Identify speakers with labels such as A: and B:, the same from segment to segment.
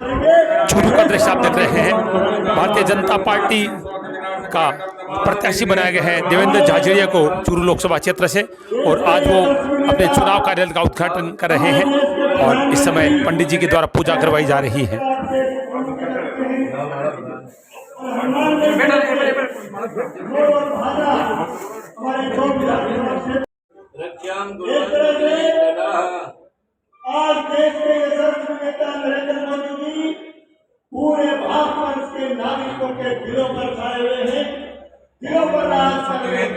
A: चूरू का दृश्य आप देख रहे हैं। भारतीय जनता पार्टी का प्रत्याशी बनाया गया है देवेंद्र झाझड़िया को चूरू लोकसभा क्षेत्र से, और आज वो अपने चुनाव कार्यालय का उद्घाटन कर रहे हैं और इस समय पंडित जी के द्वारा पूजा करवाई जा रही है।
B: आज देश के यशस्वी नेता नरेंद्र मोदी जी पूरे भारतवर्ष के नागरिकों के दिलों पर छाए हुए हैं, दिलों पर राज कर रहे हैं।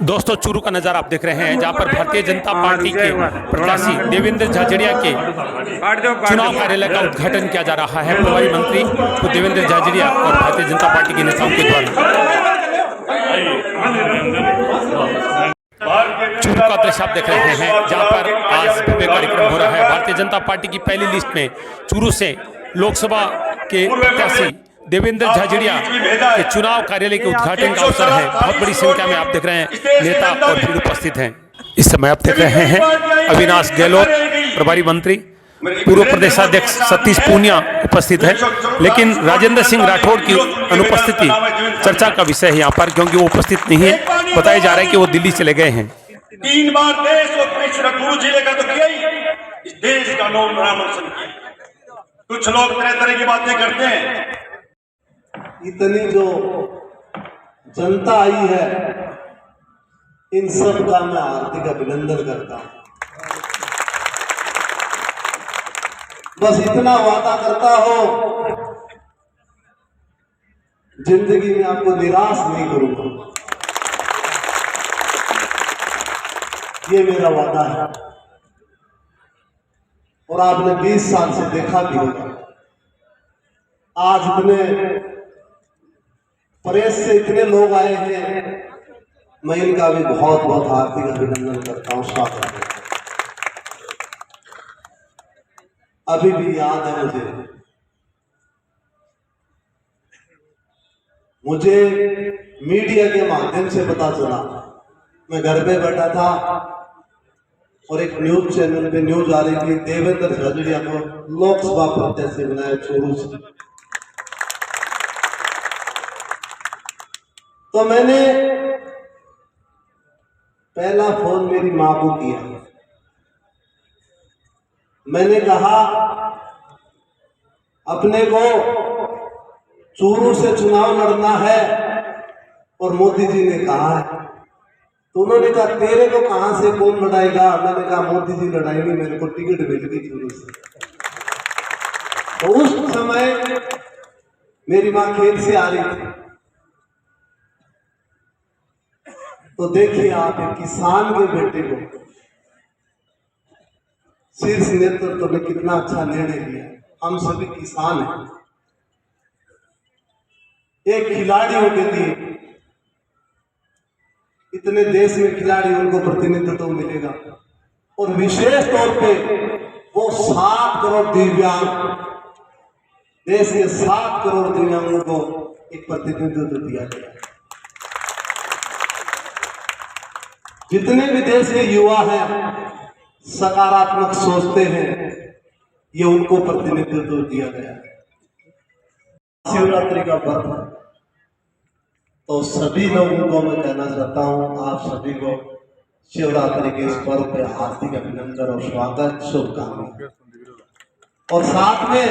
A: दोस्तों, चूरू का नज़ारा आप देख रहे हैं, जहां पर भारतीय जनता पार्टी के प्रत्याशी देवेंद्र झाझड़िया के चुनाव कार्यालय का उद्घाटन किया जा रहा है। प्रभारी मंत्री को देवेंद्र झाझड़िया और भारतीय जनता पार्टी के नेताओं के द्वारा। चूरू का दृश्य आप देख रहे हैं, जहां पर आज भव्य कार्यक्रम हो रहा है। भारतीय जनता पार्टी की पहली लिस्ट में चूरू से लोकसभा के प्रत्याशी देवेंद्र झाझड़िया के चुनाव कार्यालय के उद्घाटन का अवसर है। बहुत बड़ी संख्या में आप देख रहे हैं नेता और भीड़ उपस्थित हैं। इस समय आप देख रहे हैं अविनाश गहलोत प्रभारी मंत्री, पूर्व प्रदेशाध्यक्ष सतीश पूनिया उपस्थित है, लेकिन राजेंद्र सिंह राठौड़ की अनुपस्थिति चर्चा का विषय है यहाँ पर, क्योंकि वो उपस्थित नहीं है। बताया जा रहा है कि वो दिल्ली चले गए हैं।
B: 3 बार देश और चूरू जिले का तो किया ही, इस देश का नाम रोशन किया। कुछ लोग तरह तरह की बातें करते हैं।
C: इतनी जो जनता आई है, इन सब का मैं हार्दिक अभिनंदन करता हूं। बस इतना वादा करता हूं, जिंदगी में आपको निराश नहीं करूंगा, ये मेरा वादा है। और आपने 20 साल से देखा भी होगा, आज इतने प्रेस से इतने लोग आए हैं, मैं इनका भी बहुत बहुत हार्दिक अभिनंदन करता हूं, स्वागत है। अभी भी याद है मुझे मीडिया के माध्यम से पता चला। मैं घर पे बैठा था और एक न्यूज चैनल पे न्यूज आ रही थी, देवेंद्र झाझड़िया को लोकसभा प्रत्याशी बनाया चूरू से। तो मैंने पहला फोन मेरी मां को किया। मैंने कहा अपने को चूरू से चुनाव लड़ना है और मोदी जी ने कहा है। तो उन्होंने कहा तेरे को कहां से कौन लड़ाएगा? मैंने कहा मोदी जी लड़ाएंगे, मेरे को टिकट मिल गई चूरू से। तो उस समय मेरी मां खेत से आ रही थी। तो देखिए आप, एक किसान के बेटे को शीर्ष नेतृत्व ने कितना अच्छा निर्णय लिया। हम सभी किसान हैं। एक खिलाड़ियों के लिए, इतने देश में खिलाड़ी, उनको प्रतिनिधित्व मिलेगा। और विशेष तौर पे वो 7 करोड़ दिव्यांग, देश के 7 करोड़ दिव्यांगों को एक प्रतिनिधित्व दिया गया। जितने भी देश के युवा हैं, सकारात्मक सोचते हैं, ये उनको प्रतिनिधित्व दिया गया। शिवरात्रि का पर्व, तो सभी लोगों को मैं कहना चाहता हूं, आप सभी को शिवरात्रि के इस पर्व पे हार्दिक अभिनंदन और स्वागत, शुभकामनाएं। और साथ में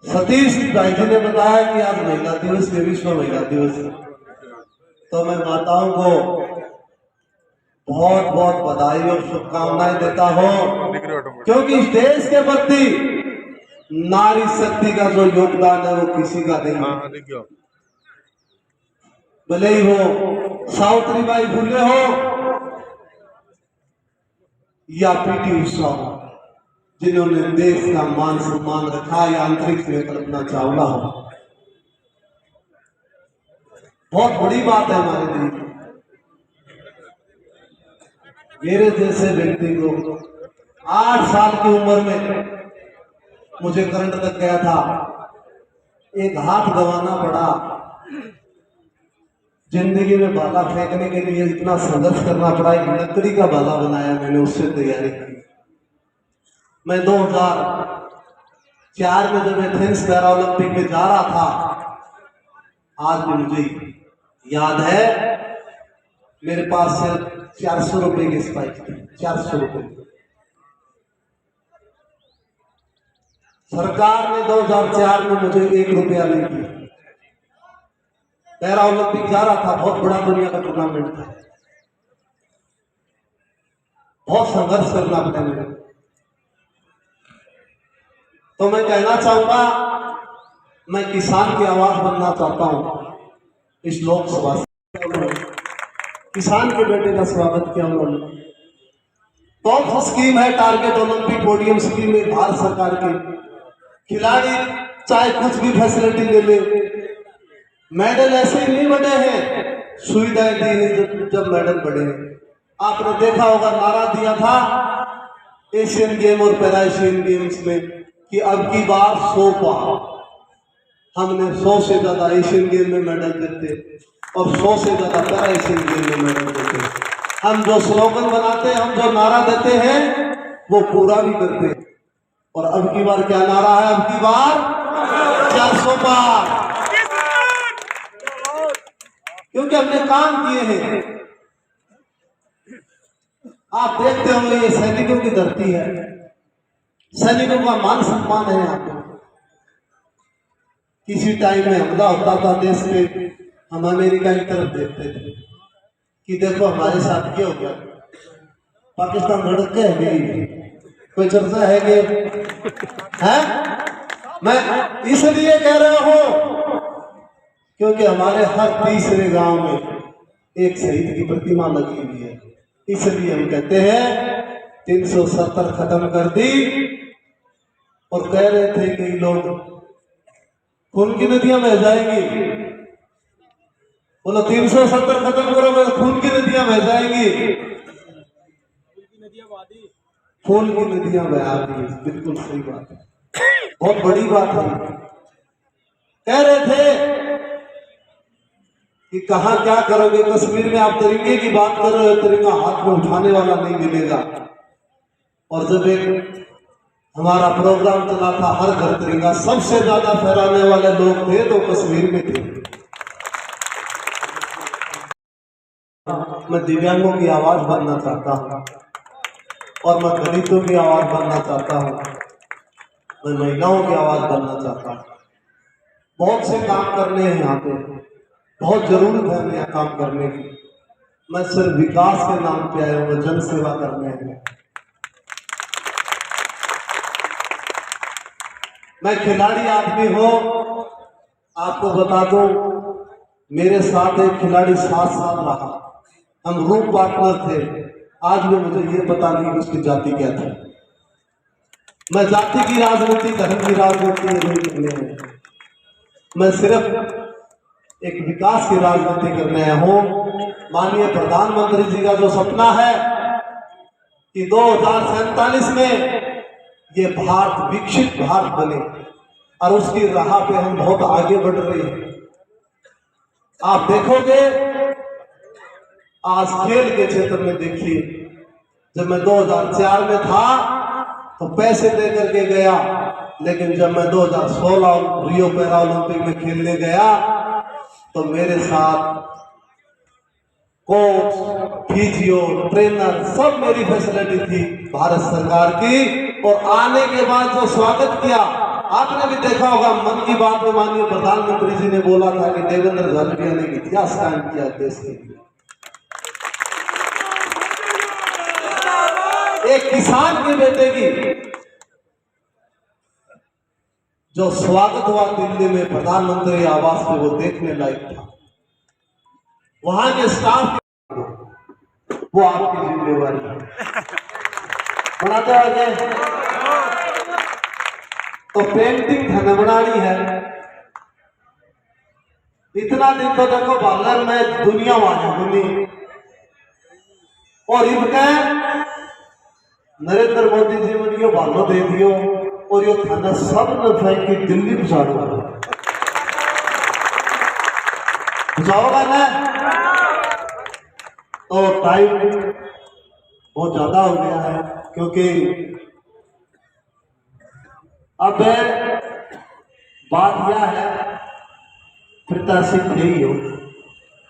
C: सतीश भाई जी ने बताया कि आज महिला दिवस है, विश्व महिला दिवस है। तो मैं माताओं को बहुत बहुत बधाई और शुभकामनाएं देता हूं, क्योंकि इस देश के प्रति नारी शक्ति का जो योगदान है वो किसी का नहीं। भले ही हो सावित्रीबाई फुले हो या पीटी उषा हो, जिन्होंने देश का मान सम्मान रखा, या अंतरिक्ष में कल्पना चावला हो। बहुत बड़ी बात है हमारे लिए। मेरे जैसे व्यक्ति को 8 साल की उम्र में मुझे करंट लग गया था, एक हाथ गंवाना पड़ा, जिंदगी में भाला फेंकने के लिए इतना संघर्ष करना पड़ा, एक लकड़ी का भाला बनाया मैंने, उससे तैयारी की। मैं 2004 में जब एथेंस पैरा ओलंपिक में जा रहा था, आज भी मुझे याद है, मेरे पास सिर्फ 400 रुपए की स्पाइक थी, 400 रुपए। सरकार ने 2004 में मुझे 1 रुपया नहीं दिया। पैरा ओलंपिक जा रहा था, बहुत बड़ा दुनिया का टूर्नामेंट था, बहुत संघर्ष करना पड़ा मुझे। तो मैं कहना चाहूंगा, मैं किसान की आवाज बनना चाहता हूं इस लोकसभा से। किसान के बेटे का स्वागत किया उन्होंने। कौन सी स्कीम है? टारगेट ओलंपिक पोडियम स्कीम है भारत सरकार की। खिलाड़ी चाहे कुछ भी फैसिलिटी ले ले, मेडल ऐसे ही नहीं बढ़े हैं, सुविधाएं दी है जब मेडल बढ़े हैं। आपने देखा होगा, नारा दिया था एशियन गेम और पैरा एशियन गेम्स में कि अब की बार 100 पार। हमने 100 से ज्यादा एशियन गेम में मेडल देते और 100 से ज्यादा पैरा एशियन गेम में मेडल देते। हम जो स्लोगन बनाते हैं, हम जो नारा देते हैं, वो पूरा भी करते हैं। और अब की बार क्या नारा है? अब की बार 400 पार, क्योंकि हमने काम किए हैं। आप देखते होंगे, ये सैनिकों की धरती है, सैनिकों का मान सम्मान है यहाँ पे। किसी टाइम में हमला होता था देश पे, हम अमेरिका की तरफ देखते थे कि देखो हमारे साथ क्या हो गया, पाकिस्तान लड़क के है, कोई चर्चा है कि है? मैं इसलिए कह रहा हूं क्योंकि हमारे हर तीसरे गांव में एक शहीद की प्रतिमा लगी हुई है। इसलिए हम कहते हैं 370 खत्म कर दी। और कह रहे थे कि लोग खून की नदियां बह जाएंगी, बोलो 370 खत्म करो, मैं खून की नदियां बह जाएंगी। खून की नदियां बहा दी, बिल्कुल सही बात है, बहुत बड़ी बात है। कह रहे थे कि कहां क्या करोगे, कश्मीर में आप तिरंगे की बात कर रहे हो, तिरंगा हाथ में उठाने वाला नहीं मिलेगा। और जब एक हमारा प्रोग्राम चला था हर घर तिरंगा, सबसे ज्यादा फहराने वाले लोग थे तो कश्मीर में थे। मैं दिव्यांगों की आवाज बनना चाहता हूं और मैं दलितों की आवाज बनना चाहता हूं, मैं महिलाओं की आवाज बनना चाहता हूं। बहुत से काम करने हैं यहाँ पे, बहुत जरूरत है हमें यहाँ काम करने की। मैं सिर्फ विकास के नाम पे आया हूँ, जन सेवा करने हैं। मैं खिलाड़ी आदमी हूं, आपको बता दूं, मेरे साथ एक खिलाड़ी 7 साल रहा, हम ग्रुप पार्टनर थे। आज भी मुझे ये पता नहीं कि उसकी जाति क्या थी। मैं जाति की राजनीति, धर्म की राजनीति नहीं करने में, मैं सिर्फ एक विकास की राजनीति करने आया हूं। माननीय प्रधानमंत्री जी का जो सपना है कि 2047 में ये भारत विकसित भारत बने, और उसकी राह पे हम बहुत आगे बढ़ रहे हैं। आप देखोगे, आज खेल के क्षेत्र में देखिए, जब मैं 2004 में था तो पैसे दे करके गया, लेकिन जब मैं 2016 रियो पैरा ओलंपिक में खेलने गया तो मेरे साथ कोच, फिजियो, ट्रेनर, सब मेरी फैसिलिटी थी भारत सरकार की। और आने के बाद जो स्वागत किया, आपने भी देखा होगा, मन की बात में माननीय प्रधानमंत्री जी ने बोला था कि देवेंद्र झालरिया ने इतिहास कायम किया देश के लिए। एक किसान के बेटे की जो स्वागत हुआ दिल्ली में प्रधानमंत्री आवास पे, वो देखने लायक था। वहां के स्टाफ, वो आपकी जिम्मेवारी है, बनाते आगे। तो पेंटिंग धन बनानी है। इतना दिन तो देखो बालर में दुनिया वाली बनी, और इनके नरेंद्र मोदी जी ने यो भालो दे दियो, और यो थाना सब न फेंक के दिल्ली पहुंचा दो। बुझाओगा ना? तो टाइम बहुत ज्यादा हो गया है, क्योंकि अब बात यह है, प्रत्याशी थे ही हो,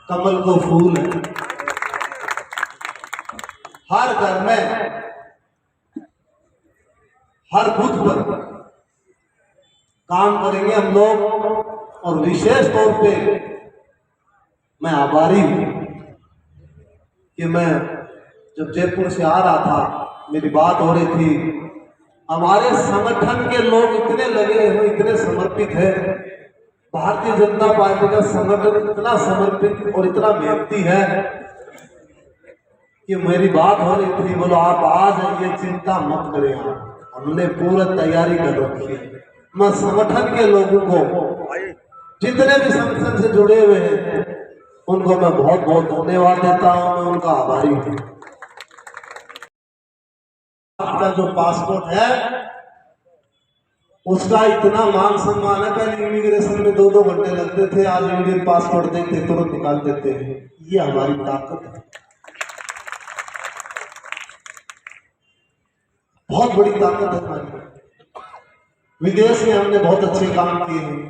C: कमल को फूल है, हर घर में हर बूथ पर काम करेंगे हम लोग। और विशेष तौर पे मैं आभारी हूं कि मैं जब जयपुर से आ रहा था, मेरी बात हो रही थी, हमारे संगठन के लोग इतने लगे हैं, इतने समर्पित है। भारतीय जनता पार्टी का संगठन इतना समर्पित और इतना मेहनती है कि मेरी बात हो रही थी, बोलो आप आ जाइए, चिंता मत करें, हमने पूरा तैयारी कर रखी है। मैं संगठन के लोगों को, जितने भी संगठन से जुड़े हुए हैं, उनको मैं बहुत बहुत धन्यवाद देता हूं, मैं उनका आभारी हूं। आपका जो पासपोर्ट है उसका इतना मान सम्मान है, पहले इमिग्रेशन में 2-2 घंटे लगते थे, आज इंडियन पासपोर्ट देखते तुरंत निकाल देते हैं। ये हमारी ताकत है, बहुत बड़ी ताकत है हमारी। विदेश में हमने बहुत अच्छे काम किए हैं,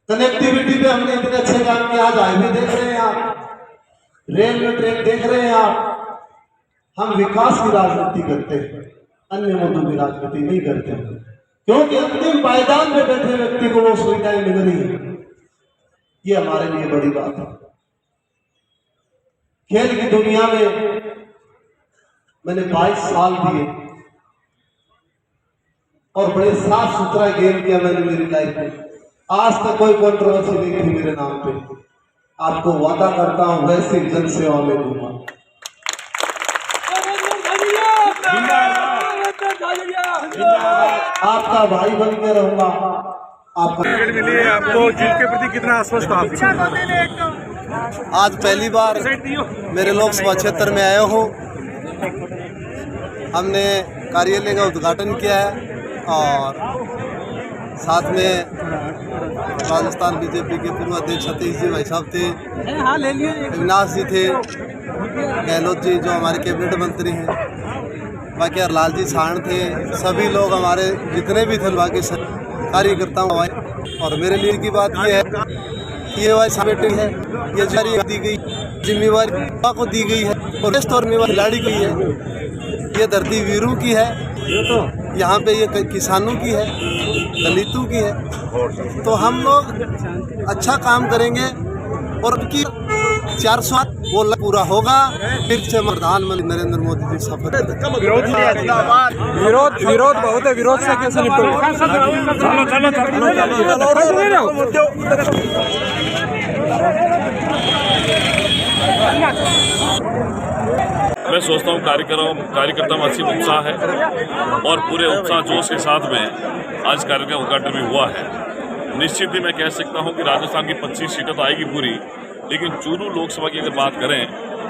C: कनेक्टिविटी पे हमने इतने अच्छे काम किए। आज हाईवे देख रहे हैं आप, रेलवे ट्रैक देख रहे हैं आप। हम विकास की राजनीति करते हैं, अन्य मुद्दों की राजनीति नहीं करते हैं, क्योंकि अंतिम पायदान में बैठे व्यक्ति को वो सुविधाएं मिल रही है। ये हमारे लिए बड़ी बात है। खेल की दुनिया में मैंने 22 साल दिए और बड़े साफ सुथरा गेम किया मैंने मेरी लाइफ में। आज तक कोई कंट्रोवर्सी नहीं थी मेरे नाम पे। आपको वादा करता हूं वैसी जन सेवा में दूंगा। आपका भाई बन के रहूंगा। आपको
D: जीत के प्रति कितना आश्वस्त आप?
C: आज पहली बार मेरे लोकसभा क्षेत्र में आया हूँ। हमने कार्यालय का उद्घाटन किया है और साथ में राजस्थान बीजेपी के पूर्व अध्यक्ष सतीश जी भाई साहब थे, अविनाश जी थे, गहलोत जी जो हमारे कैबिनेट मंत्री हैं, बाकी लाल जी साण थे। सभी लोग हमारे जितने भी थे बाकी कार्यकर्ता हूँ। और मेरे लिए की बात यह है कि ये वाइस बेटी है, ये जारी दी गई जिम्मेवारी को दी गई है और इस तौर में खिलाड़ी की है। ये धरती वीरों की है, यहाँ पे ये किसानों की है, दलितों की है। तो हम लोग अच्छा काम करेंगे और उनकी 400 वो पूरा होगा। फिर से प्रधानमंत्री नरेंद्र मोदी जी सफल।
D: विरोध बहुत है, विरोध से कैसे निपटोगे?
E: मैं सोचता हूँ कार्यकर्ता में अच्छी उत्साह है और पूरे उत्साह जोश के साथ में आज कार्यक्रम का उद्घाटन भी हुआ है। निश्चित ही मैं कह सकता हूँ कि राजस्थान की 25 सीटें तो आएगी पूरी, लेकिन चूरू लोकसभा की अगर बात करें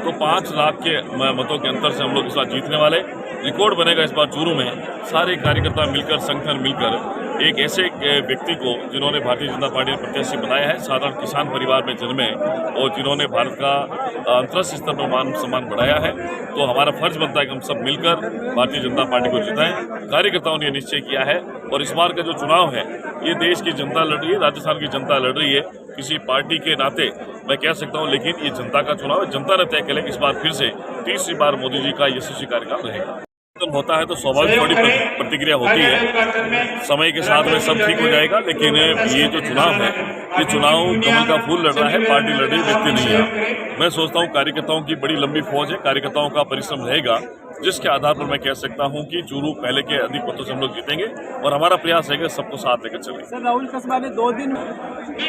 E: तो 5 लाख के मतों के अंतर से हम लोग इस बार जीतने वाले। रिकॉर्ड बनेगा इस बार चूरू में। सारे कार्यकर्ता मिलकर, संगठन मिलकर एक ऐसे व्यक्ति को जिन्होंने भारतीय जनता पार्टी ने प्रत्याशी बनाया है, साधारण किसान परिवार में जन्मे और जिन्होंने भारत का अंतर्राष्ट्रीय स्तर पर मान सम्मान बढ़ाया है, तो हमारा फर्ज बनता है कि हम सब मिलकर भारतीय जनता पार्टी को जिताएं। कार्यकर्ताओं ने निश्चय किया है और इस बार का जो चुनाव है ये देश की जनता लड़ रही है, राजस्थान की जनता लड़ रही है। किसी पार्टी के नाते मैं कह सकता हूं, लेकिन ये जनता का चुनाव है। जनता ने तय किया कि इस बार फिर से तीसरी बार मोदी जी का यशस्वी कार्यकाल रहेगा। होता है तो स्वाभाविक थोड़ी प्रतिक्रिया होती है, समय के साथ में सब ठीक हो जाएगा। लेकिन ये जो चुनाव है, ये चुनाव कमल का फूल लड़ रहा है, पार्टी लड़ रही, व्यक्ति नहीं है। मैं सोचता हूँ कार्यकर्ताओं की बड़ी लंबी फौज है, कार्यकर्ताओं का परिश्रम रहेगा, जिसके आधार पर मैं कह सकता हूं कि चूरू पहले के अधिक मतों से हम लोग जीतेंगे और हमारा प्रयास है कि सबको साथ लेकर चलें।
D: सर, राहुल कस्बा ने 2 दिन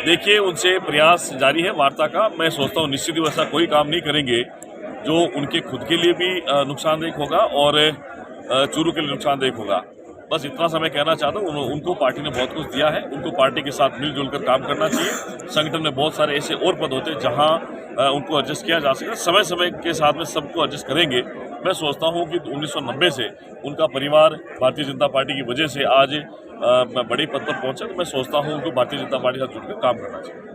E: देखिए उनसे प्रयास जारी है वार्ता का। मैं सोचता हूं निश्चित ही ऐसा कोई काम नहीं करेंगे जो उनके खुद के लिए भी नुकसानदेह होगा और चूरू के लिए नुकसानदेह होगा। बस इतना सा मैं कहना चाहता हूँ, उनको पार्टी ने बहुत कुछ दिया है, उनको पार्टी के साथ मिलजुल कर काम करना चाहिए। संगठन में बहुत सारे ऐसे और पद होते हैं जहाँ उनको एडजस्ट किया जा सके। समय समय के साथ में सबको एडजस्ट करेंगे। मैं सोचता हूँ कि 1990 से उनका परिवार भारतीय जनता पार्टी की वजह से आज बड़े पद पर पहुंचा, तो मैं सोचता हूँ उनको भारतीय जनता पार्टी के साथ जुड़कर काम करना चाहिए।